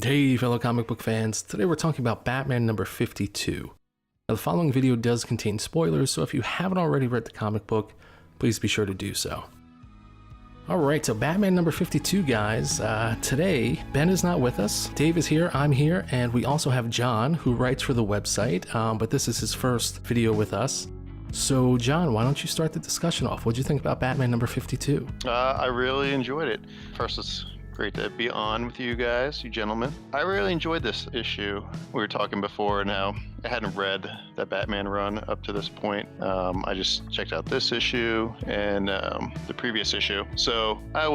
Hey fellow comic book fans, today we're talking about Batman number 52. Now the following video does contain spoilers, so if you haven't already read the comic book, please be sure to do so. Alright, so Batman number 52 guys, today Ben is not with us, Dave is here, I'm here, and we also have John who writes for the website, but this is his first video with us. So John, why don't you start the discussion off? What did you think about Batman number 52? I really enjoyed it. First, it's great to be on with you guys, you gentlemen. I really enjoyed this issue. We were talking before now. I hadn't read that Batman run up to this point. I just checked out this issue and the previous issue. So I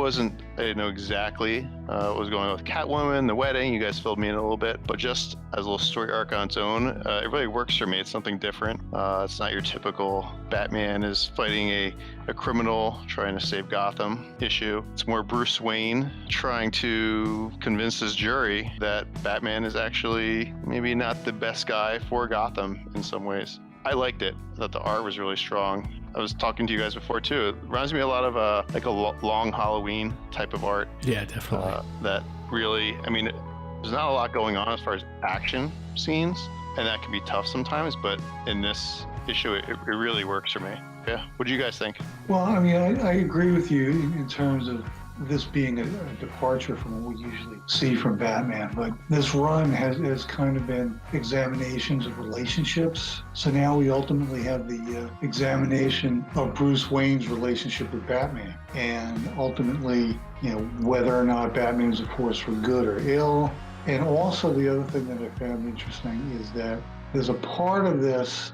didn't know exactly what was going on with Catwoman, the wedding. You guys filled me in a little bit, but just as a little story arc on its own, it really works for me. It's something different. It's not your typical Batman is fighting a criminal trying to save Gotham issue. It's more Bruce Wayne trying to convince his jury that Batman is actually maybe not the best guy for Gotham in some ways. I liked it. I thought the art was really strong. I was talking to you guys before too. It reminds me a lot of like a long Halloween type of art. Yeah, definitely. That really, I mean, there's not a lot going on as far as action scenes, and that can be tough sometimes, but in this issue, it really works for me. Yeah, what do you guys think? Well, I mean, I agree with you in terms of this being a departure from what we usually see from Batman, but this run has kind of been examinations of relationships. So now we ultimately have the examination of Bruce Wayne's relationship with Batman, and ultimately, you know, whether or not Batman is a force for good or ill. And also the other thing that I found interesting is that there's a part of this,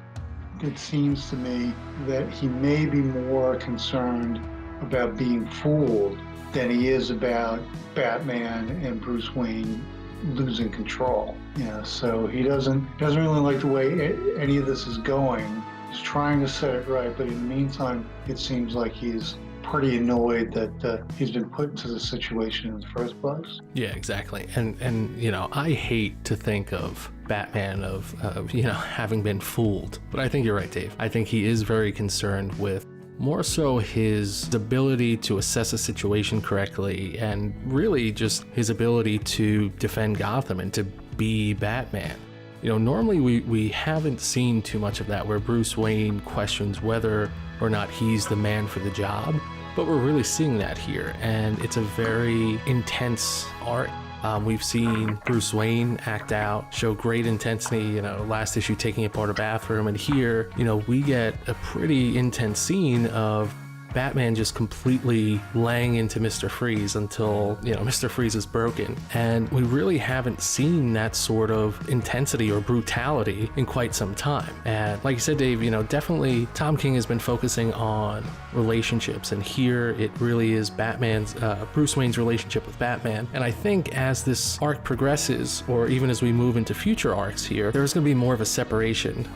it seems to me, that he may be more concerned about being fooled than he is about Batman and Bruce Wayne losing control. You know, so he doesn't really like the way any of this is going. He's trying to set it right, but in the meantime, it seems like he's pretty annoyed that he's been put into the situation in the first place. Yeah, exactly. And you know, I hate to think of Batman of you know, having been fooled, but I think you're right, Dave. I think he is very concerned with more so his ability to assess a situation correctly, and really just his ability to defend Gotham and to be Batman. You know, normally we haven't seen too much of that, where Bruce Wayne questions whether or not he's the man for the job, but we're really seeing that here, and it's a very intense arc. We've seen Bruce Wayne act out, show great intensity, you know, last issue taking apart a bathroom, and here, you know, we get a pretty intense scene of Batman just completely laying into Mr. Freeze until, you know, Mr. Freeze is broken. And we really haven't seen that sort of intensity or brutality in quite some time. And like you said, Dave, you know, definitely Tom King has been focusing on relationships, and here it really is Bruce Wayne's relationship with Batman. And I think as this arc progresses, or even as we move into future arcs here, there's going to be more of a separation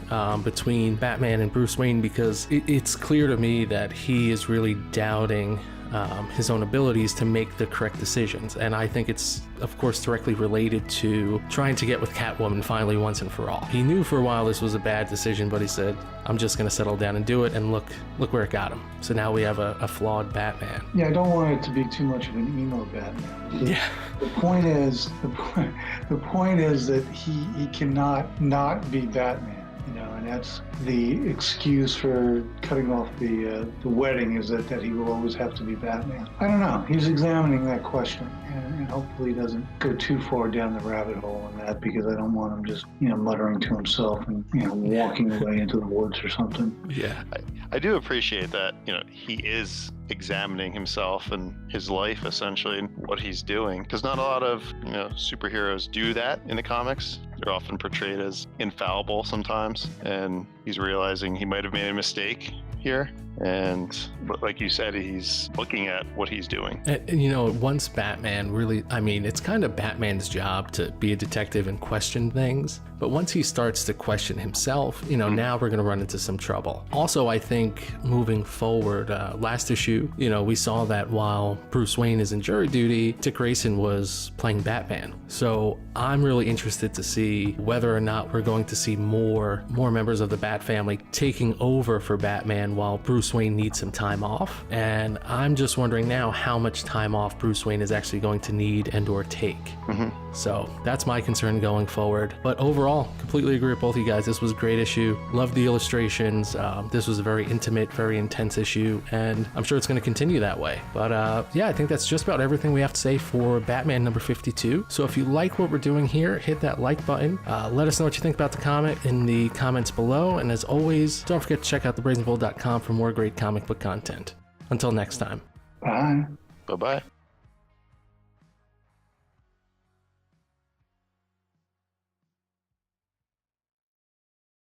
between Batman and Bruce Wayne, because it's clear to me that he is really doubting his own abilities to make the correct decisions. And I think it's, of course, directly related to trying to get with Catwoman finally once and for all. He knew for a while this was a bad decision, but he said, I'm just going to settle down and do it, and look where it got him. So now we have a flawed Batman. Yeah, I don't want it to be too much of an emo Batman. Yeah. The point is that he cannot not be Batman. You know, and that's the excuse for cutting off the wedding, is that he will always have to be Batman. I don't know. He's examining that question, and hopefully he doesn't go too far down the rabbit hole in that, because I don't want him just, you know, muttering to himself and, you know, walking away into the woods or something. Yeah, I do appreciate that, you know, he is examining himself and his life essentially, and what he's doing, because not a lot of, you know, superheroes do that in the comics. They're often portrayed as infallible sometimes, and he's realizing he might have made a mistake here. But like you said, he's looking at what he's doing. And you know, once Batman really, I mean, it's kind of Batman's job to be a detective and question things. But once he starts to question himself, you know, now we're going to run into some trouble. Also, I think moving forward, last issue, you know, we saw that while Bruce Wayne is in jury duty, Dick Grayson was playing Batman. So I'm really interested to see whether or not we're going to see more members of the Bat family taking over for Batman, while Bruce Bruce Wayne needs some time off, and I'm just wondering now how much time off Bruce Wayne is actually going to need and or take. So that's my concern going forward. But overall, completely agree with both of you guys. This was a great issue. Loved the illustrations. This was a very intimate, very intense issue, and I'm sure it's going to continue that way. But yeah, I think that's just about everything we have to say for Batman number 52. So if you like what we're doing here, hit that like button. Let us know what you think about the comic in the comments below. And as always, don't forget to check out thebrazenbull.com for more great comic book content. Until next time. Bye. Bye-bye.